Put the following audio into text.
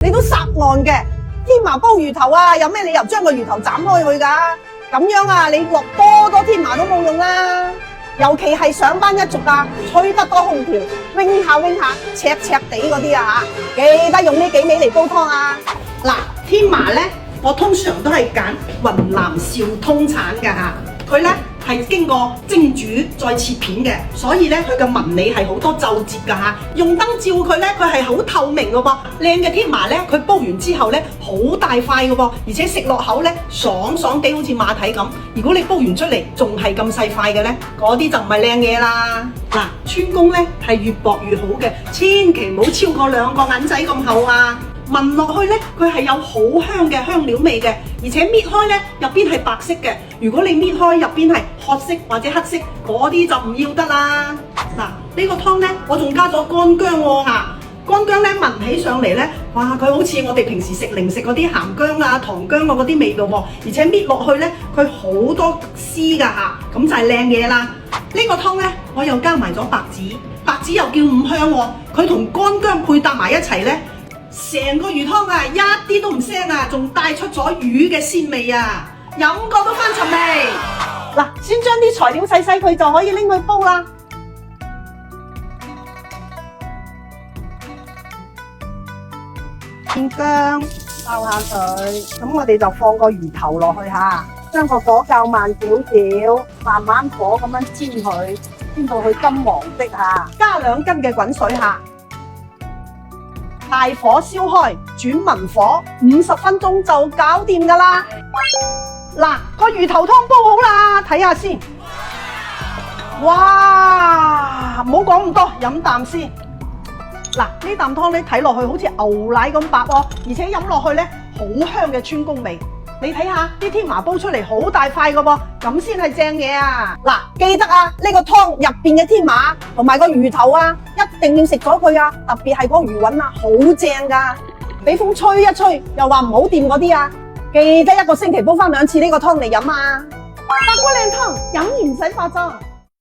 你都殺案嘅。天麻煲魚頭啊，有咩理由將個魚頭斬開佢㗎？咁樣啊，你落多天麻都冇用啦。尤其係上班一族啊，吹得多空調，揈下揈下，赤赤地嗰啲啊嚇，記得用呢幾味嚟煲湯啊。嗱，天麻咧，我通常都係揀雲南紹通產㗎嚇，佢咧係經過蒸煮再切片嘅，所以咧佢嘅紋理係好多皺褶㗎嚇。用燈照佢咧，佢係好透明嘅喎。靚嘅天麻咧，佢煲完之後咧好大塊嘅喎，而且食落口咧爽爽地，好似馬蹄咁。如果你煲完出嚟仲係咁細塊嘅咧，嗰啲就唔係靚嘢啦。嗱，川芎咧係越薄越好嘅，千祈唔好超過2個銀仔咁厚啊！聞落去咧，佢係有好香嘅香料味嘅，而且搣開咧入邊係白色嘅。如果你搣開入邊係褐色或者黑色，嗰啲就唔要得啦。嗱，呢個湯咧，我仲加咗乾薑喎嚇。乾薑咧聞起上嚟咧，哇！佢好似我哋平時食零食嗰啲鹹薑啊、糖薑嗰啲味道喎，而且搣落去咧，佢好多絲㗎嚇，咁就係靚嘢啦。呢個湯咧，我又加埋咗白芷，白芷又叫五香喎，佢同乾薑配搭埋一齊咧，成個魚湯啊一啲都唔腥啊，仲帶出咗魚嘅鮮味啊，飲過都翻尋味。嗱，先將啲材料洗佢就可以拎去煲啦。片薑爆下佢，咁我哋就放個魚頭落去嚇，將個火較慢少少，慢慢火咁樣煎佢，煎到佢金黃色嚇，加2斤嘅滾水嚇，大火燒開，轉文火50分鐘就搞掂㗎啦。嗱，個魚頭湯煲好啦，睇下先。哇，唔好講咁多，飲啖先。嗱，呢啖湯咧睇落去好似牛奶咁白喎，而且飲落去咧好香嘅川芎味。你睇下啲天麻煲出嚟好大塊嘅喎，咁先係正嘢啊！嗱，記得啊，呢個湯入邊嘅天麻同埋個魚頭啊，一定要食咗佢啊！特別係個魚韻啊，好正㗎。俾風吹一吹，又話唔好掂嗰啲啊，記得1個星期煲翻2次呢個湯嚟飲啊！白骨靚湯，飲完唔使化妝。